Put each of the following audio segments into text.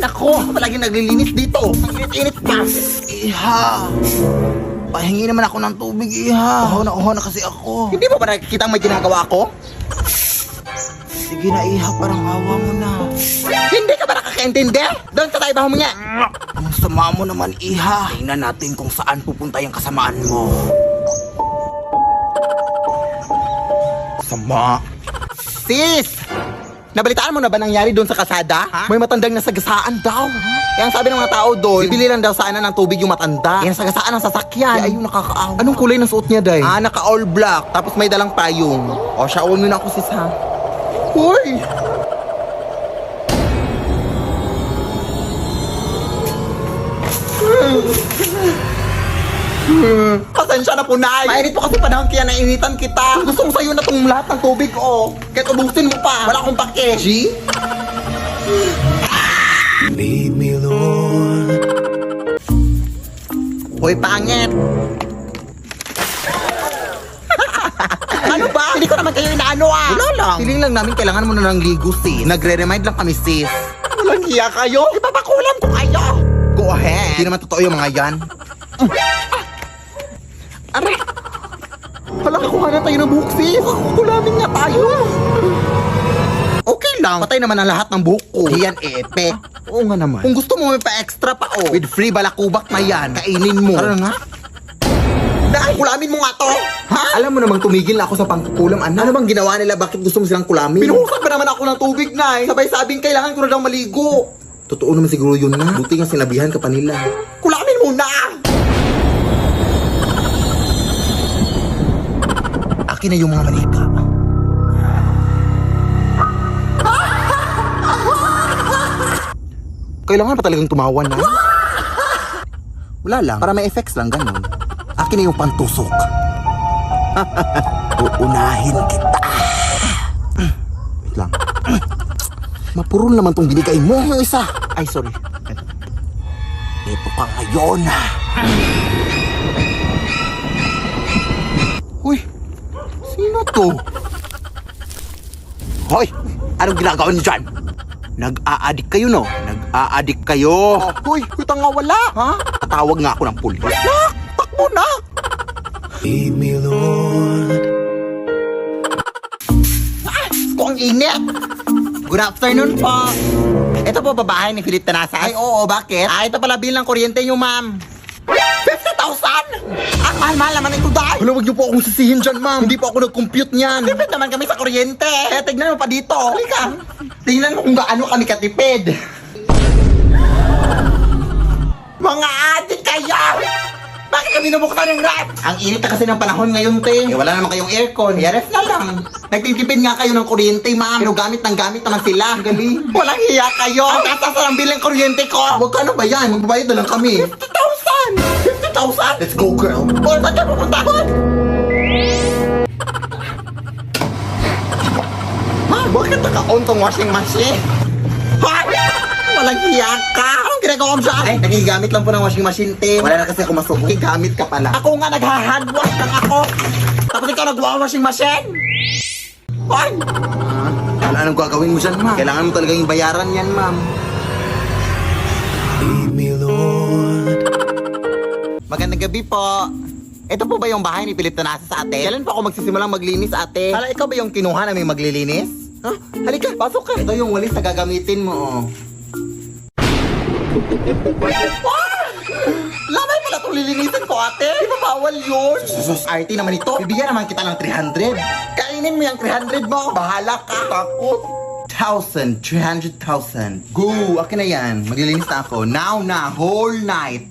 Nako, palagi naglilinis dito. Ang init-init pa. Iha. Pahingi naman ako ng tubig, Iha. Uhaw na kasi ako. Hindi mo ba nakikita may ginagawa ako? Sige na, Iha, parang awa mo na. Hindi ka ba nakakaintindi? Doon sa tayo mo niya. Ang sama mo naman, Iha. Tingnan natin kung saan pupunta yung kasamaan mo. Sama. Sis! Nabalitaan mo na ba nangyari doon sa kasada? Ha? May matandang nasagasaan daw. Yang sabi ng mga tao doon, bibili lang daw sana ng tubig yung matanda. Yan sagasaan ng sasakyan. Ay, ayun, nakakaawa. Anong kulay ng suot niya, Day? Naka all black. Tapos may dalang payong. O, shawl mo na ako, sis, ha? Hoy! Pasensya na po, Nay. Mainit po kasi panahon kaya nainitan kita. Gusto mo sa'yo na itong lahat ng tubig, oh. Kahit ubusin mo pa. Wala akong pake. G? Lead me, Lord. Hoy, pangit. Ano ba? Hindi ko naman kayo inaano, ah. Wala lang. Feeling lang namin kailangan mo na ng ligo, sis. Nagre-remind lang kami, sis. Walang hiya kayo. Ipapakulam ko kayo. Go ahead. Hindi naman totoo yung mga yan. Aray! Hala, kakuha na tayo ng buhok, sis. Kukulamin nga tayo. Okay lang. Patay naman ang lahat ng buhok ko. Yan, epe. Oo nga naman. Kung gusto mo may pa-extra pa, oh. With free balakubak na yan. Kainin mo. Tara nga. Dahil kulamin mo nga to. Ha? Alam mo namang tumigil na ako sa pangkukulam, anak. Ano bang ginawa nila? Bakit gusto mo silang kulamin? Pinuhusan ba naman ako ng tubig, Nay? Sabay-sabing kailangan ko na daw maligo. Totoo naman siguro yun na. Buti nga sinabihan ka pa nila. Kulamin mo na! Akin na yung mga manika. Kailangan pa talagang tumawa na. Wala lang, para may effects lang, ganun. Akin na yung pantusok. Uunahin kita. Wait lang. Mapurol naman tong binigay mo. Yung isa. Ay, sorry. Ito ka ngayon. Uy, sino to? Hoy, anong ginagawa niyo dyan? Nag-aadik kayo, no? Nag-aadik kayo. Hoy, kita nga wala. Ha? Tatawag nga ako ng pulis. Nak! Takbo na! Lead me, Lord. Kung init! Good afternoon po. Ito po babae ni Philip Tanasa. Ay, oo, bakit? Ito pala bill ng kuryente niyo, ma'am. 50,000! Ang mahal-mahal naman ito, dahil. Wala, wag niyo po akong sisihin dyan, ma'am. Hindi po ako nag-compute niyan. Tipid naman kami sa kuryente. Kaya tignan mo pa dito. Halika. Tingnan mo kung gaano kami katipid. Mga adik kayo! Bakit kami nabuksan ng ref? Ang init na kasi ng panahon ngayon, te. Wala naman kayong aircon. Kaya ref na lang. Nagtitipid nga kayo ng kuryente, ma'am. Pero gamit naman sila. Galing. Walang hiya kayo. Ang tatas ng bill ng kuryente ko. Huwag ka na ba yan? Magbabayad na lang kami. 50,000! 50,000? Let's go, girl. O, saan ka pupunta? Ha? Bakit naka-on tong washing machine? Ha? Walang hiya ka. Anong ginagawa mo dyan? Ay, nagigamit lang po ng washing machine, te. Wala na kasi ako masuko. Nagigamit ka pala. Ako nga nagha-handwash lang ako. Tapos ikaw nagwa-washing machine? Hoy! Wala anong gagawin mo dyan, ma'am. Kailangan mo talagang bayaran yan, ma'am. Lead me, Lord. Magandang gabi po. Ito po ba yung bahay ni Philip Tanasa sa ate? Kailan pa ako magsisimulang maglinis, ate? Hala, ikaw ba yung kinuha namin maglilinis? Huh? Halika, pasok ka. Ito yung walis na gagamitin mo, oh. Lamay pala itong lilinisin ko, ate. Di ba bawal yun? Sus, RT naman ito. Bibigyan naman kita ng 300. Kainin mo yung 300 mo. Bahala ka. Takot. 1,000. 300,000. Go. Akin na yan. Maglilinis na ako. Now na. Whole night.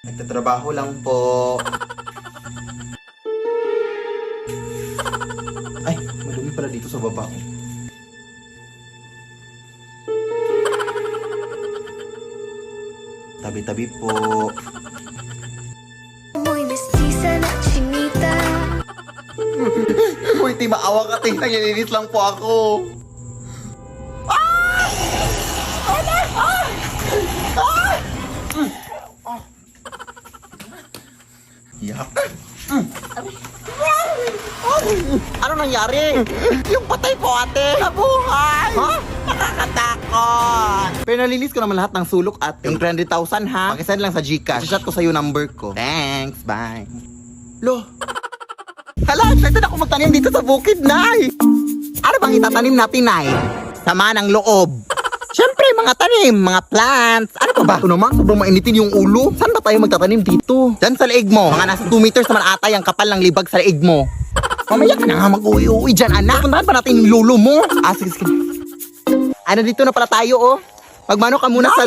Nagtatrabaho lang po. Ay, madumi pala dito sa baba ko. Tabi-tabi po. Muy mestiza na chinita. Uy, di maawa ka, te. Nangyalinis lang po ako. Yak. Ano nangyari? Yung patay po, ate. Nabuhay! Ha? Pero nalinis ko naman lahat ng sulok at yung 300,000 ha. Pakisend lang sa Gcash. I-shot ko sa'yo number ko. Thanks, bye. Lo. Hala, excited ako magtanim dito sa bukid, Nay. Ano bang itatanim natin, Nay? Sama ng loob. Siyempre, mga tanim, mga plants. Ano pa ba? Ito naman, sobrang mainitin yung ulo. Saan ba tayo magtatanim dito? Diyan sa leeg mo. Mga nasa 2 meters naman ata yung kapal ng libag sa leeg mo. Mamaya ka na nga mag-uwi-uwi dyan, anak. Puntahan pa natin yung lolo mo. Sige, sige. Ano, dito na pala tayo, oh. Magmano ka muna sa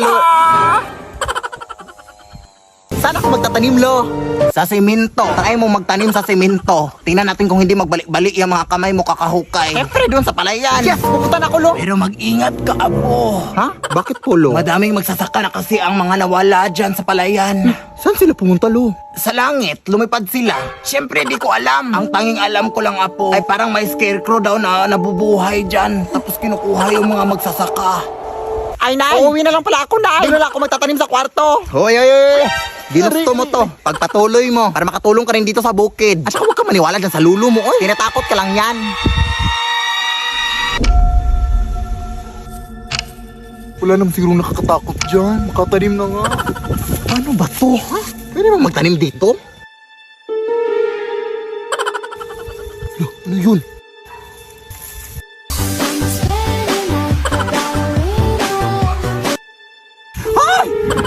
Saan ako magtatanim, lo? Sa semento. Try mo magtanim sa semento. Tingnan natin kung hindi magbalik-balik yung mga kamay mo kakahukay. Siyempre, doon sa palayan. Yes, pupunta na ako, lo. Pero mag-ingat ka, Apo. Ha? Bakit po, lo? Madaming magsasaka na kasi ang mga nawala dyan sa palayan. Saan sila pumunta, lo? Sa langit, lumipad sila. Siyempre, di ko alam. Ang tanging alam ko lang, Apo, ay parang may scarecrow daw na nabubuhay dyan. Tapos kinukuha yung mga magsasaka. Ay, Nay! Uuwi na lang pala ako, Nay! Doon na lang ako magtatanim sa kwarto. Hoy! Ginusto mo to. Pagpatuloy mo para makatulong ka rin dito sa bukid. At saka huwag ka maniwala dyan sa lulo mo. Oy, tinatakot ka lang yan. Wala naman siguro nakakatakot dyan. Makatanim na nga. Ano ba to? Ha? Pwede ba magtanim dito? Ano yun?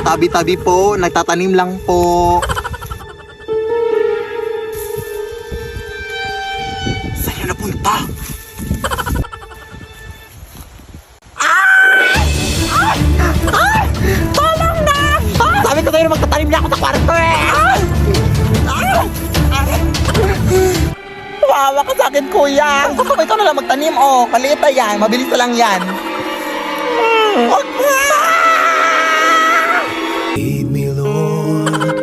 Tabi-tabi po, nagtatanim lang po. Saan na punta? Tolong na! Sabi ko sa'yo na magtatanim na ako sa kwarto eh! Wawa ka sa akin, kuya! Gusto mo ikaw na lang magtanim, oh. Maliit na yan, mabilis na lang yan. Lead me, Lord.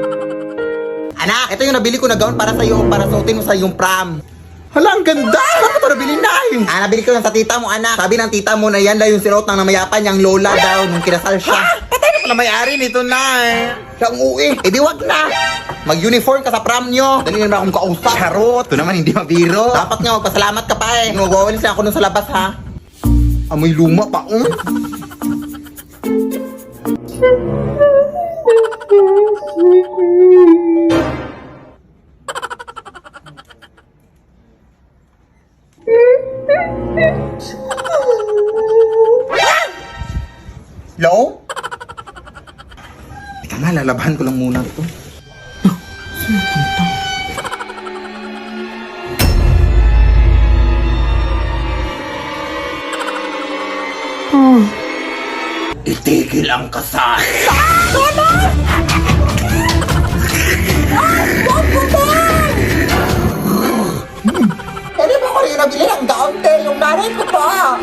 Anak, ito yung nabili ko na gown para sa'yo, para suotin mo sa iyong prom. Hala, ang ganda! Saan mo ito nabili, Nay? Nabili ko lang sa tita mo, anak. Sabi ng tita mo na yan daw yung sinuot ng namayapan niyang lola daw nung kinasal siya. Patay na pala may-ari nito, Nay. Siyang uwi. Eh di wag na. Mag-uniform ka sa prom nyo. Dali naman akong kausap. Charot. Ito naman hindi mabiro. Dapat nga magpasalamat ka pa eh. Nagwawalis na ako nun sa labas, ha? Amoy luma pa, Hello? Teka nga, lalabahan ko lang muna ito. Itigil ang kasal. Pwede ba ko rin nabili ng gown, yung nanay ko pa?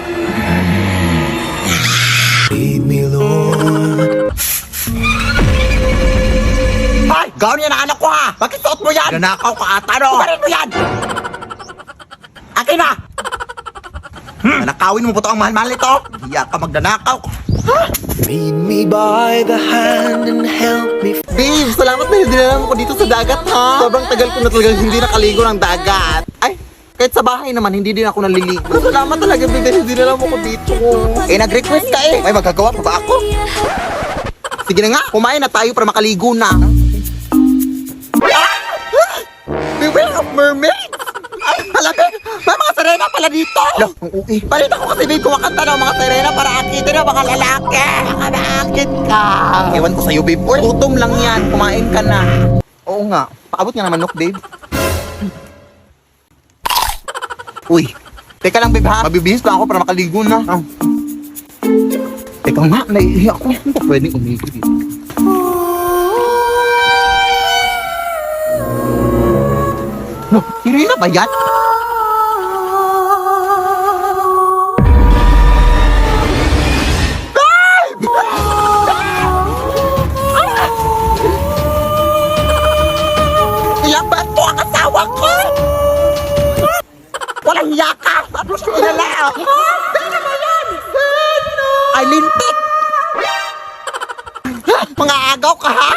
Lead me, Lord. Ay! Gown yan ang anak ko ha! Bakit suot mo yan? Nanakaw ka ata, no? Kumarin mo yan! Akin na! Nanakawin mo po ito ang mahal-mahal nito? Hiya ka magnanakaw. Lead me by the hand and help me. Babe, salamat dahil dinala mo ko dito sa dagat ha. Sobrang tagal ko na talagang hindi nakaligo ng dagat. Ay, kahit sa bahay naman, hindi din ako naliligo. Salamat talaga, babe, dahil dinala mo ko dito. Eh, nag-request ka eh. May magagawa pa ba ako? Sige na nga, kumain na tayo para makaligo na. Beware of mermaids! Ay, hala, babe, may mga sirena pala dito. Loh, ang uwi. Balita ko kasi, babe, kumakanta ng mga sirena para akitin ng mga lalaki. Baka naakit ka. Ewan ko sa'yo, babe. Uy, gutom lang yan. Kumain ka na. Oo nga. Paabot nga naman, babe. Uy, teka lang, babe, ha? Mabibihis lang ako para makaligo na. Teka nga, naiihi ako. Hindi pa pwedeng umigo dito. No, sirena ba yan? Ilang ba ito ang asawa ko? Walang yakas! Ano siya inala? Sino ba yan? Ay, lintik! Mga agaw ka, ha?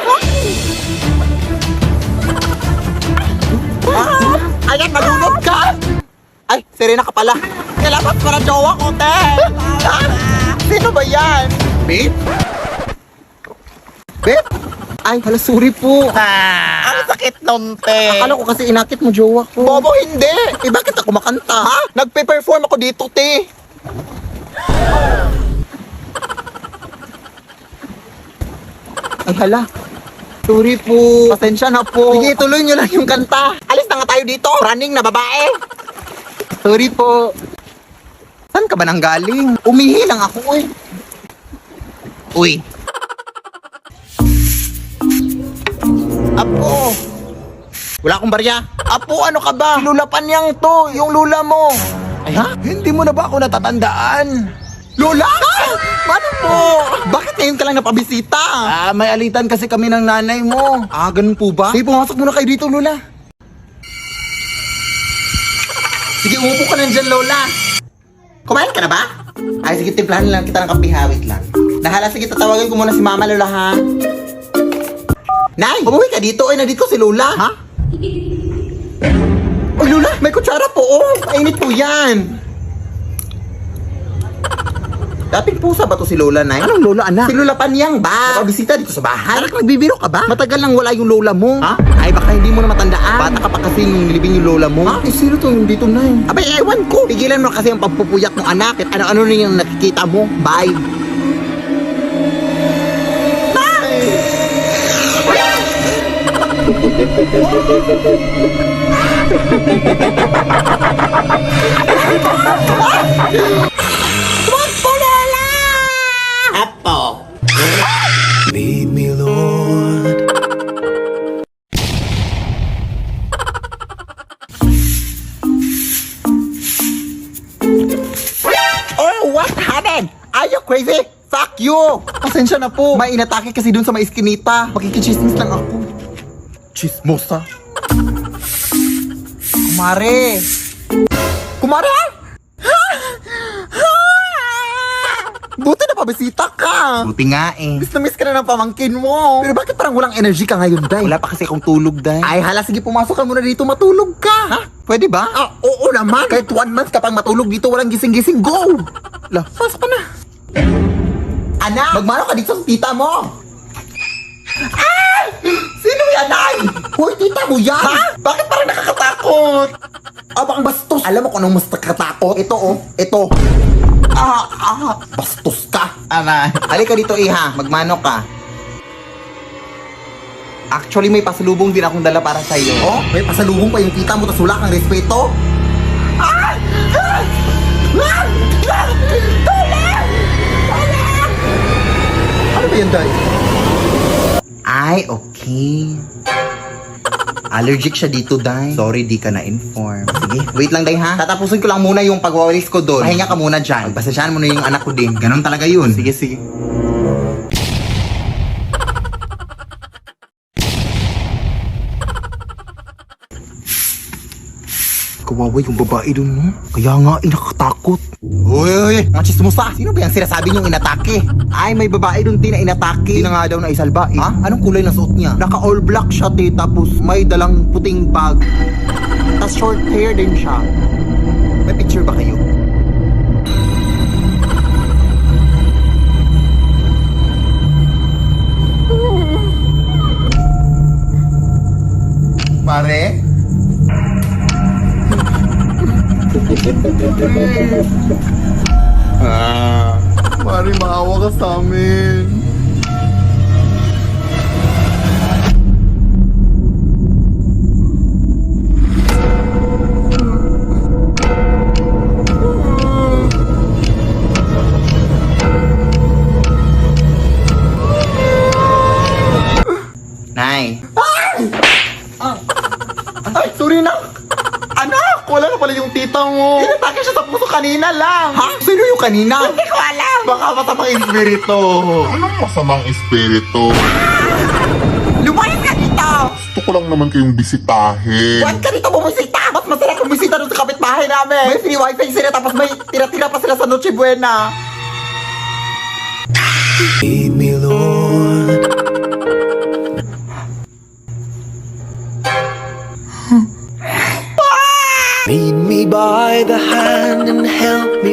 Ayan, nalunod ka! Ay, Serena ka pala. Nilabas ko na jowa ko, te! Sino ba yan? Babe? Babe? Ay, hala, sorry po. Ang sakit nun, te. Akala ko kasi inakit mo jowa ko. Bobo, hindi. Eh, bakit ako makanta? Ha? Nagpe-perform ako dito, te. Ay, hala. Sorry po. Pasensya na po. Sige, tuloy nyo lang yung kanta. Alis na nga tayo dito. Running na babae. Sorry po. Saan ka ba nang galing? Umihi lang ako eh. Uy. Apo. Wala akong barya. Apo, ano ka ba? Lulapan yang to, yung lula mo. Ay, ha? Hindi mo na ba ako natatandaan? Lola! Paano po? Bakit ngayon ka lang napabisita? May alitan kasi kami ng nanay mo. Ganun po ba? Sige, pumasok muna kayo dito, Lola. Sige, umupo ka na dyan, Lola. Kumain ka na ba? Ay, sige, timplahan lang kita ng kape, hawit lang. Nahala, sige, tatawagan ko muna si Mama, Lola, ha? Nay, umuwi ka dito. Ay, nandito si Lola. Ha? Ay, Lola, may kutsara po, oh. Mainit po yan. Dating pusa ba to si Lola, Nay? Anong Lola, anak? Si Lola Panyang ba? Nakabisita dito sa bahay. Anak, nagbibiro ka ba? Matagal nang wala yung Lola mo. Ha? Ay, baka hindi mo na matandaan. Bata ka pa kasi nung nilibing yung Lola mo. Ha? Eh, sino to yung dito, Nay? Abay, ewan ko. Pigilan mo kasi ang pagpupuyat ng anak. At ano-ano na yung nakikita mo. Bye. Apo. Lead me, Lord. Oh, what happened? Are you crazy? Fuck you! Pasensya na po. May inatake kasi dun sa may iskinita. Makikichismis lang ako. Chismosa? Kumare! Kumare! Buti na pabisita ka! Buti nga eh. Miss na miss ka na ng pamangkin mo. Pero bakit parang walang energy ka ngayon, Day? Wala pa kasi akong tulog, Day. Ay, hala, sige, pumasok ka muna dito, matulog ka. Ha? Pwede ba? Oo naman. Kahit 1 month ka pang matulog dito, walang gising-gising, go! La, pasok ka na. Anak, magmano ka dito sa tita mo? Ay! Sino yan, Ay? Hoy, tita mo yan? Ha? Bakit parang nakakatakot? Bang bastos. Alam mo kung anong mas nakakatakot? Ito, oh. Ito. Bastos ka. Halika dito, iha. Magmano ka. Actually, may pasalubong din akong dala para sa'yo. Oh? May pasalubong pa yung tita mo, tas wala kang respeto? Ano ba yan, Day? Ay, okay. Allergic siya dito, Day. Sorry, di ka na-inform. Sige, wait lang, Day, ha? Tatapusin ko lang muna yung pagwawalis ko doon. Pahinga ka muna dyan. Pagpasensyahan mo na yung anak ko din. Ganon talaga yun. Sige, sige. Kawawa yung babae dun, no? Kaya nga, nakakatakot. Uy, mga chismosa. Sino ba yung sinasabi niyong inatake? Ay, may babae dun, na inatake. Di na nga daw na isalba, eh. Ha? Anong kulay na suot niya? Naka all black siya, tapos may dalang puting bag. Tapos short hair din siya. May picture ba kayo? Pare? Mari, maawa ka sa amin. Nay. Ay, sorry na. Anak, wala na pala yung tita mo. Inatake siya sa puso kanina lang. Ha? Sino yung kanina? Hindi ko alam. Baka masamang espiritu. Anong masamang espiritu? Lumayan ka dito. Gusto ko lang naman kayong bisitahin. Huwag ka dito bumisita. Mas masarap bumisita doon sa kapitbahay namin. May free wifi sila tapos may tira-tira pa sila sa Noche Buena. Lead me, Lord. Lead me by the hand and help me.